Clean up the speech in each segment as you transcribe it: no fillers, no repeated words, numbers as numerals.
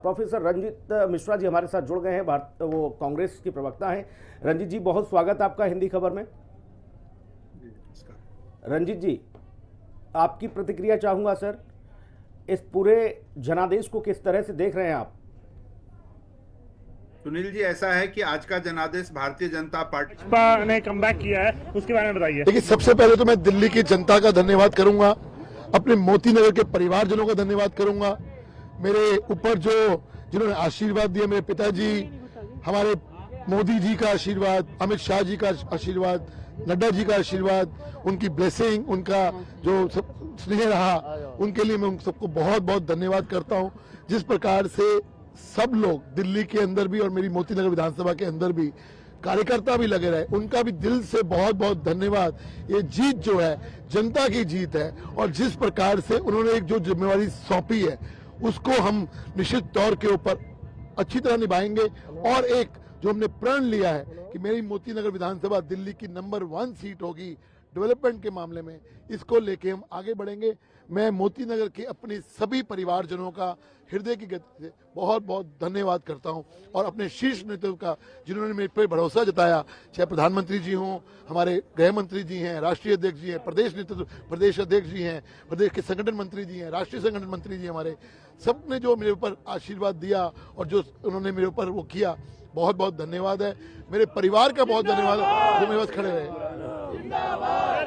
Professor Ranjit Mishra ji हमारे साथ जुड़ गए हैं। भारत वो कांग्रेस के प्रवक्ता हैं। रंजीत जी, बहुत स्वागत आपका हिंदी खबर में। रंजीत जी, आपकी प्रतिक्रिया चाहूंगा सर, इस पूरे जनादेश को किस तरह से देख रहे हैं आप? सुनील जी, ऐसा है कि आज का जनादेश भारतीय जनता पार्टी ने कमबैक किया है, उसके बारे में बताइए। देखिए, सबसे पहले तो मैं दिल्ली की जनता का धन्यवाद करूंगा, अपने मोती नगर के परिवारजनों का धन्यवाद करूंगा, मेरे ऊपर जो जिन्होंने आशीर्वाद दिया, मेरे पिताजी, हमारे मोदी जी का आशीर्वाद, अमित शाह जी का आशीर्वाद, नड्डा जी का आशीर्वाद, उनकी ब्लेसिंग, उनका जो स्नेह रहा, उनके लिए मैं उन सबको बहुत बहुत धन्यवाद करता हूं। जिस प्रकार से सब लोग दिल्ली के अंदर भी और मेरी मोती नगर विधानसभा के अंदर भी कार्यकर्ता भी लगे रहे, उनका भी दिल से बहुत बहुत धन्यवाद। ये जीत जो है जनता की जीत है और जिस प्रकार से उन्होंने एक जो जिम्मेवारी सौंपी है उसको हम निश्चित तौर के ऊपर अच्छी तरह निभाएंगे। और एक जो हमने प्रण लिया है कि मेरी मोती नगर विधानसभा दिल्ली की नंबर 1 सीट होगी डेवलपमेंट के मामले में, इसको लेके हम आगे बढ़ेंगे। मैं मोती नगर के अपने सभी परिवारजनों का हृदय की गति से बहुत बहुत धन्यवाद करता हूं और अपने शीर्ष नेतृत्व का, जिन्होंने मेरे पर भरोसा जताया, चाहे प्रधानमंत्री जी हों, हमारे गृह मंत्री जी हैं, राष्ट्रीय अध्यक्ष जी हैं, प्रदेश नेतृत्व प्रदेश अध्यक्ष जी हैं, प्रदेश के संगठन मंत्री जी हैं, राष्ट्रीय संगठन मंत्री जी हमारे, सबने जो मेरे ऊपर आशीर्वाद दिया और जो उन्होंने मेरे ऊपर वो किया, बहुत बहुत धन्यवाद है। मेरे परिवार का बहुत धन्यवाद है जो मेरे पास खड़े रहे।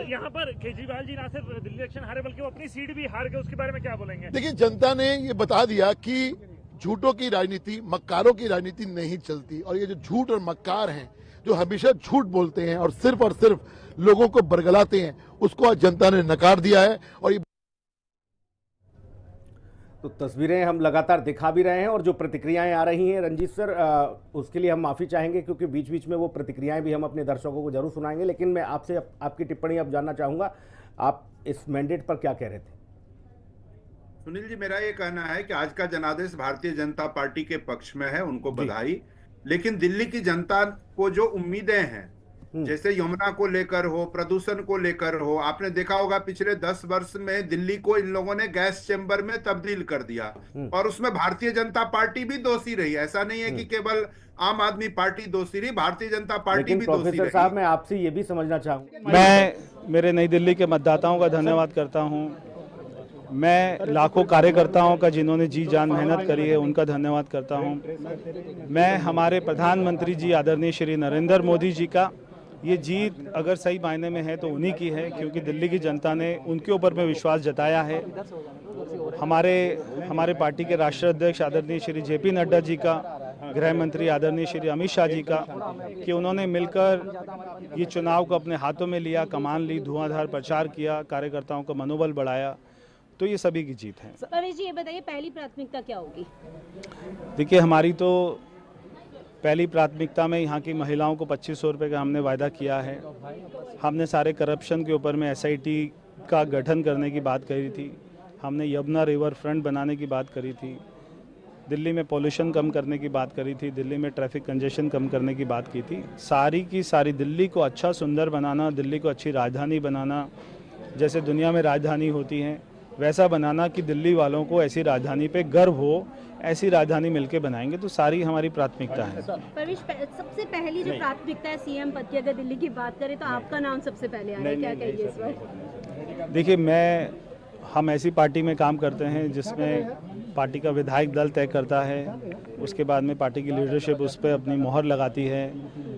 यहाँ पर केजरीवाल जी ना सिर्फ दिल्ली इलेक्शन हारे बल्कि वो अपनी सीट भी हार गए, उसके बारे में क्या बोलेंगे? देखिए, जनता ने ये बता दिया कि झूठों की राजनीति, मक्कारों की राजनीति नहीं चलती और ये जो झूठ और मक्कार हैं, जो हमेशा झूठ बोलते हैं और सिर्फ लोगों को बरगलाते हैं, उसको आज जनता ने नकार दिया है। और ये तो तस्वीरें हम लगातार दिखा भी रहे हैं और जो प्रतिक्रियाएं आ रही हैं रंजीत सर, उसके लिए हम माफ़ी चाहेंगे क्योंकि बीच बीच में वो प्रतिक्रियाएं भी हम अपने दर्शकों को जरूर सुनाएंगे। लेकिन मैं आपसे आपकी टिप्पणी अब जानना चाहूँगा, आप इस मैंडेट पर क्या कह रहे थे? सुनील जी, मेरा ये कहना है कि आज का जनादेश भारतीय जनता पार्टी के पक्ष में है, उनको बधाई। लेकिन दिल्ली की जनता को जो उम्मीदें हैं, जैसे यमुना को लेकर हो, प्रदूषण को लेकर हो, आपने देखा होगा पिछले 10 वर्ष में दिल्ली को इन लोगों ने गैस चेंबर में तब्दील कर दिया और उसमें भारतीय जनता पार्टी भी दोषी रही। ऐसा नहीं है कि केवल आम आदमी पार्टी दोषी रही, भारतीय जनता पार्टी भी दोषी रही। प्रोफेसर साहब, मैं आपसे ये भी समझना चाहूंगा। मैं मेरे नई दिल्ली के मतदाताओं का धन्यवाद करता हूं। मैं लाखों कार्यकर्ताओं का जिन्होंने जी जान मेहनत करी है उनका धन्यवाद करता हूं। मैं हमारे प्रधानमंत्री जी आदरणीय श्री नरेंद्र मोदी जी का, ये जीत अगर सही मायने में है तो उन्हीं की है, क्योंकि दिल्ली की जनता ने उनके ऊपर में विश्वास जताया है। हमारे पार्टी के राष्ट्रीय अध्यक्ष आदरणीय श्री जेपी नड्डा जी का, गृह मंत्री आदरणीय श्री अमित शाह जी का, कि उन्होंने मिलकर ये चुनाव को अपने हाथों में लिया, कमान ली, धुआंधार प्रचार किया, कार्यकर्ताओं का मनोबल बढ़ाया, तो ये सभी की जीत है। परवेश जी, ये बताइए पहली प्राथमिकता क्या होगी? देखिए, हमारी तो पहली प्राथमिकता में यहाँ की महिलाओं को 2500 रुपये का हमने वायदा किया है। हमने सारे करप्शन के ऊपर में SIT का गठन करने की बात करी थी। हमने यमुना रिवर फ्रंट बनाने की बात करी थी। दिल्ली में पॉल्यूशन कम करने की बात करी थी। दिल्ली में ट्रैफिक कंजेशन कम करने की बात की थी। सारी की सारी दिल्ली को अच्छा सुंदर बनाना, दिल्ली को अच्छी राजधानी बनाना, जैसे दुनिया में राजधानी होती हैं वैसा बनाना कि दिल्ली वालों को ऐसी राजधानी पे गर्व हो, ऐसी राजधानी मिलके बनाएंगे, तो सारी हमारी प्राथमिकता है। परवेश, सबसे पहली जो प्राथमिकता है CM पद की, अगर दिल्ली की बात करें तो आपका नाम सबसे पहले आ रहा है, क्या कहिए इस पर? देखिए, हम ऐसी पार्टी में काम करते हैं जिसमें पार्टी का विधायक दल तय करता है, उसके बाद में पार्टी की लीडरशिप उस पर अपनी मोहर लगाती है,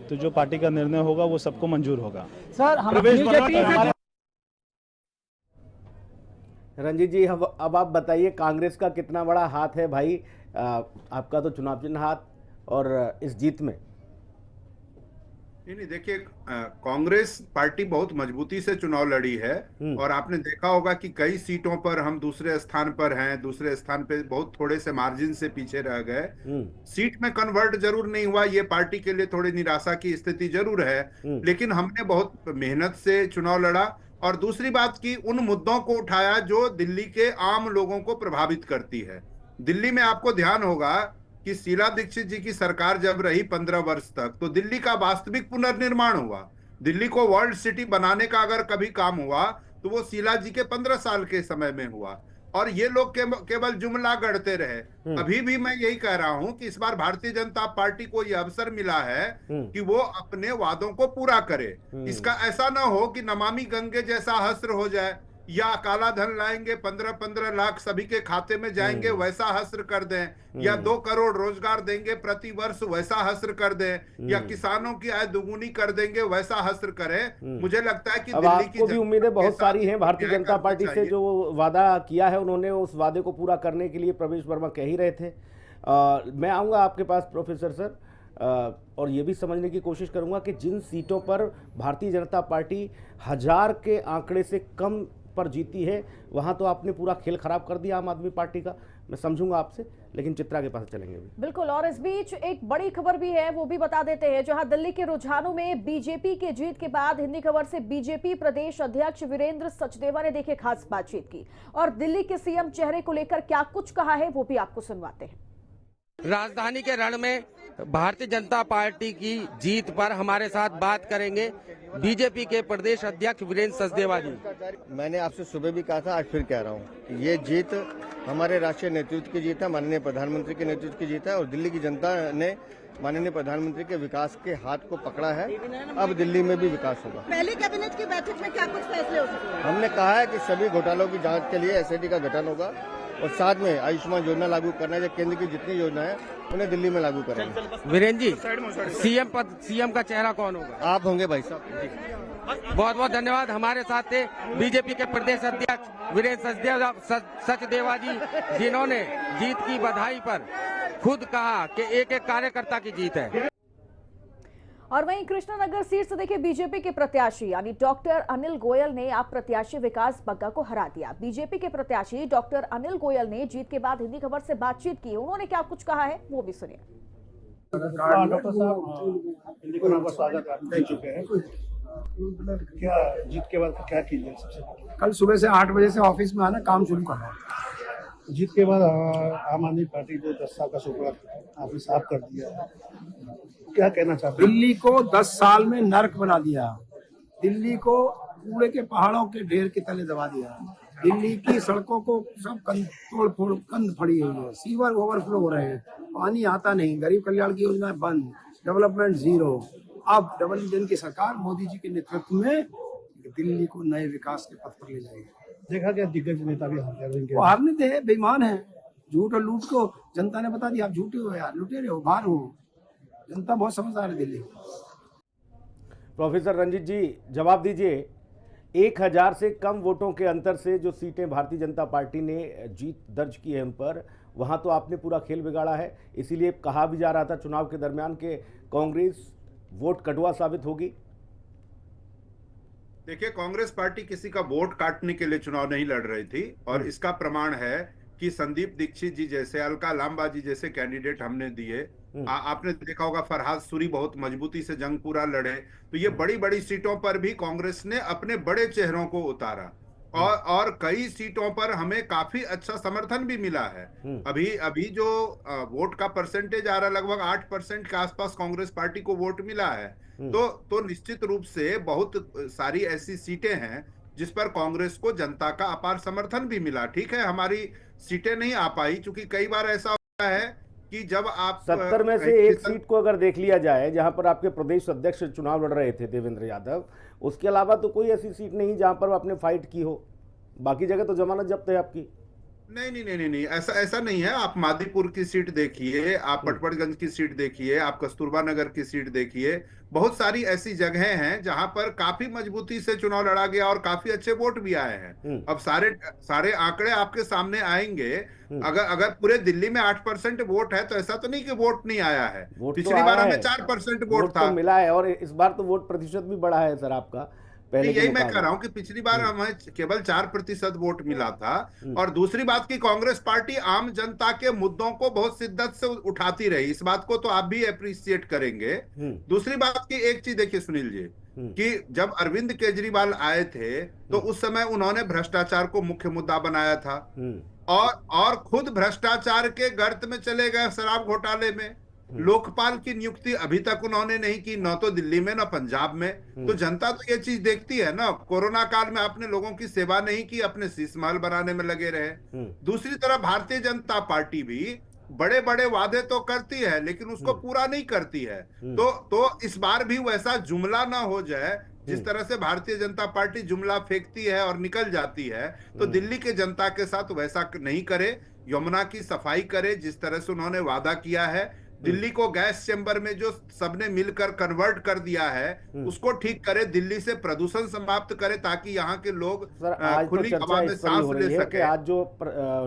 तो जो पार्टी का निर्णय होगा वो सबको मंजूर होगा। सर, रंजीत जी, अब आप बताइए, कांग्रेस का कितना बड़ा हाथ है भाई? आपका तो चुनाव चिन्ह हाथ और इस जीत में। नहीं, देखिए, कांग्रेस पार्टी बहुत मजबूती से चुनाव लड़ी है और आपने देखा होगा कि कई सीटों पर हम दूसरे स्थान पर हैं, दूसरे स्थान पे बहुत थोड़े से मार्जिन से पीछे रह गए। सीट में कन्वर्ट जरूर नहीं हुआ, ये पार्टी के लिए थोड़ी निराशा की स्थिति जरूर है, लेकिन हमने बहुत मेहनत से चुनाव लड़ा और दूसरी बात की उन मुद्दों को उठाया जो दिल्ली के आम लोगों को प्रभावित करती है। दिल्ली में आपको ध्यान होगा कि शीला दीक्षित जी की सरकार जब रही 15 वर्ष तक, तो दिल्ली का वास्तविक पुनर्निर्माण हुआ। दिल्ली को वर्ल्ड सिटी बनाने का अगर कभी काम हुआ तो वो शीला जी के 15 साल के समय में हुआ। और ये लोग केवल जुमला गढ़ते रहे। अभी भी मैं यही कह रहा हूं कि इस बार भारतीय जनता पार्टी को यह अवसर मिला है कि वो अपने वादों को पूरा करे। इसका ऐसा ना हो कि नमामि गंगे जैसा हस्र हो जाए, या काला धन लाएंगे 15-15 लाख सभी के खाते में जाएंगे वैसा हस्र कर दें, या 2 करोड़ रोजगार देंगे प्रति वर्ष वैसा हस्र कर दें, या किसानों की आय दुगुनी कर देंगे वैसा हस्र करें। मुझे लगता है कि अब दिल्ली की आपको भी उम्मीदें बहुत सारी हैं भारतीय न्याय जनता करना पार्टी से, चाहिए। जो वादा किया है उन्होंने उस वादे को पूरा करने के लिए प्रवेश वर्मा कह ही रहे थे। मैं आऊँगा आपके पास प्रोफेसर सर, और ये भी समझने की कोशिश करूंगा कि जिन सीटों पर भारतीय जनता पार्टी 1000 के आंकड़े से कम पर जीती है, वहां तो आपने पूरा खेल खराब कर दिया आम आदमी पार्टी का। मैं समझूंगा आपसे, लेकिन चित्रा के पास चलेंगे भी। बिल्कुल, और इस बीच एक बड़ी खबर भी है, वो भी बता देते हैं। जहां दिल्ली के रुझानों में बीजेपी के जीत के बाद हिंदी खबर से बीजेपी प्रदेश अध्यक्ष वीरेंद्र सचदेवा ने देखिए खास बातचीत की, और दिल्ली के सीएम चेहरे को लेकर क्या कुछ कहा है वो भी आपको सुनवाते हैं। राजधानी के रण में भारतीय जनता पार्टी की जीत पर हमारे साथ बात करेंगे बीजेपी के प्रदेश अध्यक्ष वीरेंद्र सचदेवा जी। मैंने आपसे सुबह भी कहा था, आज फिर कह रहा हूँ, ये जीत हमारे राष्ट्रीय नेतृत्व की जीत है, माननीय प्रधानमंत्री के नेतृत्व की जीत है, और दिल्ली की जनता ने माननीय प्रधानमंत्री के विकास के हाथ को पकड़ा है। अब दिल्ली में भी विकास होगा। पहली कैबिनेट की बैठक में क्या कुछ फैसले हो सकते हैं? हमने कहा है कि सभी घोटालों की जांच के लिए एसआईटी का गठन होगा, और साथ में आयुष्मान योजना लागू करना है। केंद्र की जितनी योजना है उन्हें दिल्ली में लागू करेंगे। वीरेंद्र जी, सीएम का चेहरा कौन होगा? आप होंगे भाई साहब। बहुत बहुत धन्यवाद। हमारे साथ थे बीजेपी के प्रदेश अध्यक्ष वीरेंद्र सचदेवा जी, जिन्होंने जीत की बधाई पर खुद कहा कि एक एक कार्यकर्ता की जीत है। और वहीं कृष्णनगर सीट से देखिए बीजेपी के प्रत्याशी यानी डॉक्टर अनिल गोयल ने आप प्रत्याशी विकास बग्गा को हरा दिया। बीजेपी के प्रत्याशी डॉक्टर अनिल गोयल ने जीत के बाद हिंदी खबर से बातचीत की, उन्होंने क्या कुछ कहा है वो भी सुनिए। डॉक्टर साहब, हिंदी को आपका स्वागत आप कर चुके हैं, क्या जीत के बाद क्या कीजिए? सबसे कल सुबह से 8 बजे से ऑफिस में आना, काम शुरू करना। जीत के बाद आम आदमी पार्टी जो 10 साल का शुक्र आपने साफ कर दिया है, क्या कहना चाहते हैं? दिल्ली को 10 साल में नर्क बना दिया, दिल्ली को कूड़े के पहाड़ों के ढेर के तले दबा दिया, दिल्ली की सड़कों को सब तोड़ फोड़ कंद फड़ी हुई है, सीवर ओवरफ्लो हो रहे हैं, पानी आता नहीं, गरीब कल्याण की योजना बंद, डेवलपमेंट जीरो। अब डबल इंजन की सरकार मोदी जी के नेतृत्व में दिल्ली को नए विकास के पथ पर ले जाएगी। देखा गया दिग्गज नेता भी वो हारने दे, बेईमान है, झूठ और लूट को जनता ने बता दिया, आप झूठे हो यार, लुटेरे हो, बाहर हो। जनता बहुत समझदार है दिल्ली। प्रोफेसर रंजीत जी, जवाब दीजिए, 1000 से कम वोटों के अंतर से जो सीटें भारतीय जनता पार्टी ने जीत दर्ज की है उन पर, वहां तो आपने पूरा खेल बिगाड़ा है। इसीलिए कहा भी जा रहा था चुनाव के दरमियान कि कांग्रेस वोट कटुआ साबित होगी। देखिए, कांग्रेस पार्टी किसी का वोट काटने के लिए चुनाव नहीं लड़ रही थी, और इसका प्रमाण है कि संदीप दीक्षित जी जैसे, अलका लांबा जी जैसे कैंडिडेट हमने दिए। आपने देखा होगा फरहाद सूरी बहुत मजबूती से जंग पूरा लड़े। तो ये बड़ी बड़ी सीटों पर भी कांग्रेस ने अपने बड़े चेहरों को उतारा, और कई सीटों पर हमें काफी अच्छा समर्थन भी मिला है। अभी जो वोट का परसेंटेज आ रहा है, लगभग 8% के आसपास कांग्रेस पार्टी को वोट मिला है। तो निश्चित रूप से बहुत सारी ऐसी सीटें हैं जिस पर कांग्रेस को जनता का अपार समर्थन भी मिला। ठीक है, हमारी सीटें नहीं आ पाई, क्योंकि कई बार ऐसा होता है कि जब आप 70 में से एक सीट को अगर देख लिया जाए जहां पर आपके प्रदेश अध्यक्ष चुनाव लड़ रहे थे देवेंद्र यादव, उसके अलावा तो कोई ऐसी सीट नहीं जहां पर आपने फाइट की हो, बाकी जगह तो जमानत जब्त है आपकी। नहीं, ऐसा नहीं है। आप मादीपुर की सीट देखिए, आप पटपड़गंज की सीट देखिए, आप कस्तूरबा नगर की सीट देखिए, बहुत सारी ऐसी जगहें हैं जहां पर काफी मजबूती से चुनाव लड़ा गया और काफी अच्छे वोट भी आए हैं। अब सारे आंकड़े आपके सामने आएंगे। अगर पूरे दिल्ली में 8% वोट है, तो ऐसा तो नहीं कि वोट नहीं आया है। पिछली बार हमें 4% वोट था, मिला है, और इस बार तो वोट प्रतिशत भी बढ़ा है सर आपका। यही मैं कह रहा हूं कि पिछली बार हमें केवल 4% वोट मिला था। और दूसरी बात की कांग्रेस पार्टी आम जनता के मुद्दों को बहुत शिद्दत से उठाती रही, इस बात को तो आप भी अप्रिशिएट करेंगे। दूसरी बात की एक चीज देखिए सुनील जी, कि जब अरविंद केजरीवाल आए थे तो उस समय उन्होंने भ्रष्टाचार को मुख्य मुद्दा बनाया था, और खुद भ्रष्टाचार के गर्त में चले गए शराब घोटाले में। लोकपाल की नियुक्ति अभी तक उन्होंने नहीं की, न तो दिल्ली में न पंजाब में। तो जनता तो ये चीज देखती है ना। कोरोना काल में आपने लोगों की सेवा नहीं की, अपने शीश महल बनाने में लगे रहे। दूसरी तरफ भारतीय जनता पार्टी भी बड़े बड़े वादे तो करती है लेकिन उसको पूरा नहीं करती है। तो इस बार भी वैसा जुमला ना हो जाए जिस तरह से भारतीय जनता पार्टी जुमला फेंकती है और निकल जाती है। तो दिल्ली के जनता के साथ वैसा नहीं करे, यमुना की सफाई करे जिस तरह से उन्होंने वादा किया है। दिल्ली को गैस चेंबर में जो सबने मिलकर कन्वर्ट कर दिया है उसको ठीक करे, दिल्ली से प्रदूषण समाप्त करे ताकि यहाँ के लोग खुली हवा में सांस ले सके। आज जो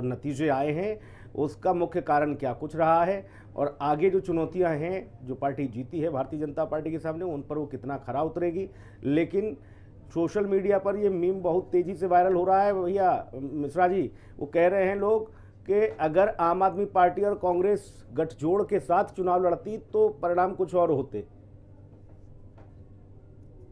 नतीजे आए हैं उसका मुख्य कारण क्या कुछ रहा है और आगे जो चुनौतियां हैं जो पार्टी जीती है भारतीय जनता पार्टी के सामने उन पर वो कितना खरा उतरेगी। लेकिन सोशल मीडिया पर ये मीम बहुत तेजी से वायरल हो रहा है भैया मिश्रा जी। वो कह रहे हैं लोग कि अगर आम आदमी पार्टी और कांग्रेस गठजोड़ के साथ चुनाव लड़ती तो परिणाम कुछ और होते।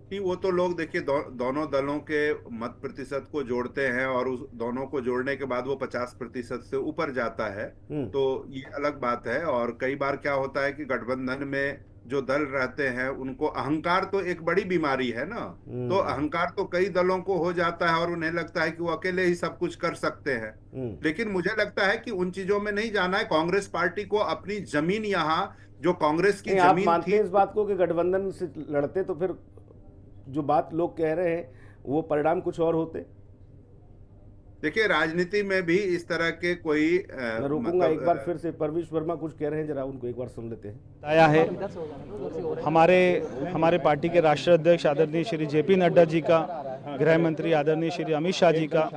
कि वो तो लोग देखिए दोनों दलों के मत प्रतिशत को जोड़ते हैं और उस दोनों को जोड़ने के बाद वो 50% से ऊपर जाता है, तो ये अलग बात है। और कई बार क्या होता है कि गठबंधन में जो दल रहते हैं उनको अहंकार तो एक बड़ी बीमारी है ना। तो अहंकार तो कई दलों को हो जाता है और उन्हें लगता है कि वो अकेले ही सब कुछ कर सकते हैं। लेकिन मुझे लगता है कि उन चीजों में नहीं जाना है। कांग्रेस पार्टी को अपनी जमीन, यहाँ जो कांग्रेस की जमीन आप मानते हैं इस बात को कि गठबंधन से लड़ते तो फिर जो बात लोग कह रहे हैं वो परिणाम कुछ और होते। देखिए राजनीति में भी इस तरह के कोई मैं रोकूंगा एक बार फिर से। परवेश वर्मा कुछ कह रहे हैं, जरा उनको एक बार सुन लेते हैं। आया है हमारे पार्टी के राष्ट्रीय अध्यक्ष आदरणीय श्री जेपी नड्डा जी का, गृह मंत्री आदरणीय श्री अमित शाह जी का,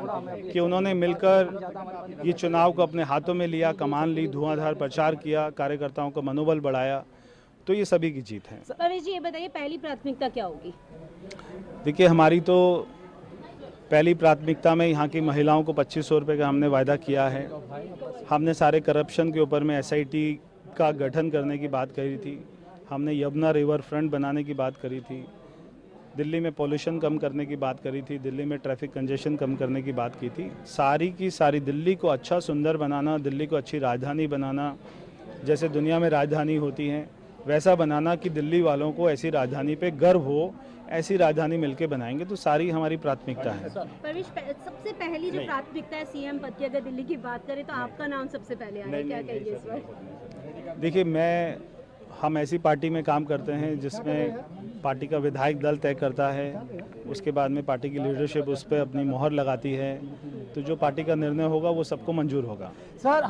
कि उन्होंने मिलकर ये चुनाव को अपने हाथों में लिया, कमान ली, धुआंधार प्रचार किया, कार्यकर्ताओं का मनोबल बढ़ाया। तो ये सभी की जीत है। परवेश जी ये बताइए पहली प्राथमिकता क्या होगी? देखिए हमारी तो पहली प्राथमिकता में यहाँ की महिलाओं को 2500 रुपये का हमने वायदा किया है। हमने सारे करप्शन के ऊपर में SIT का गठन करने की बात करी थी। हमने यमुना रिवर फ्रंट बनाने की बात करी थी। दिल्ली में पोल्यूशन कम करने की बात करी थी। दिल्ली में ट्रैफिक कंजेशन कम करने की बात की थी। सारी की सारी दिल्ली को अच्छा सुंदर बनाना, दिल्ली को अच्छी राजधानी बनाना, जैसे दुनिया में राजधानी होती हैं वैसा बनाना कि दिल्ली वालों को ऐसी राजधानी पे गर्व हो, ऐसी राजधानी मिलके बनाएंगे। तो सारी हमारी प्राथमिकता है। परवेश सबसे पहली जो प्राथमिकता है CM पद की अगर दिल्ली की बात करें तो आपका नाम सबसे पहले आया है, क्या कहिए इस पर? देखिए हम ऐसी पार्टी में काम करते हैं जिसमें पार्टी का विधायक दल तय करता है, उसके बाद में पार्टी की लीडरशिप उस पर अपनी मोहर लगाती है। तो जो पार्टी का निर्णय होगा वो सबको मंजूर होगा। सर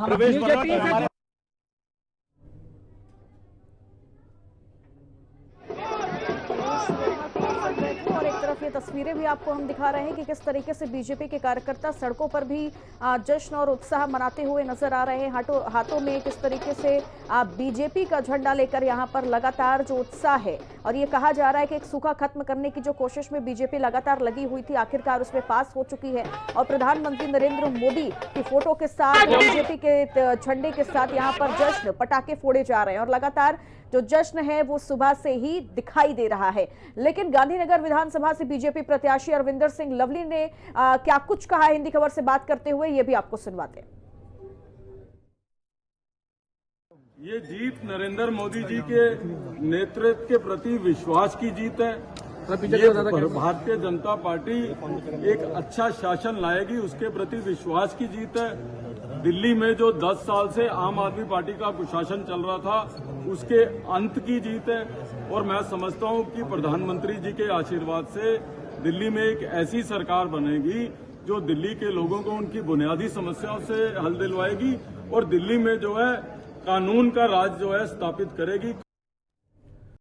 और एक तरफ ये तस्वीरें भी आपको हम दिखा रहे हैं कि किस तरीके से बीजेपी के कार्यकर्ता सड़कों पर भी जश्न और उत्साह मनाते हुए नजर आ रहे हैं। हाथों में किस तरीके से बीजेपी का झंडा लेकर यहाँ पर लगातार जो उत्साह है, और ये कहा जा रहा है कि एक सूखा खत्म करने की जो कोशिश में बीजेपी लगातार लगी हुई थी आखिरकार उसमें पास हो चुकी है। और प्रधानमंत्री नरेंद्र मोदी की फोटो के साथ बीजेपी के झंडे के साथ यहाँ पर जश्न पटाखे फोड़े जा रहे हैं और लगातार जो जश्न है वो सुबह से ही दिखाई दे रहा है। लेकिन गांधीनगर विधानसभा से बीजेपी प्रत्याशी अरविंदर सिंह लवली ने क्या कुछ कहा है हिंदी खबर से बात करते हुए, ये भी आपको सुनवाते हैं। ये जीत नरेंद्र मोदी जी के नेतृत्व के प्रति विश्वास की जीत है। भारतीय जनता पार्टी एक अच्छा शासन लाएगी उसके प्रति विश्वास की जीत है। दिल्ली में जो 10 साल से आम आदमी पार्टी का कुशासन चल रहा था उसके अंत की जीत है। और मैं समझता हूं कि प्रधानमंत्री जी के आशीर्वाद से दिल्ली में एक ऐसी सरकार बनेगी जो दिल्ली के लोगों को उनकी बुनियादी समस्याओं से हल दिलवाएगी और दिल्ली में जो है कानून का राज जो है स्थापित करेगी।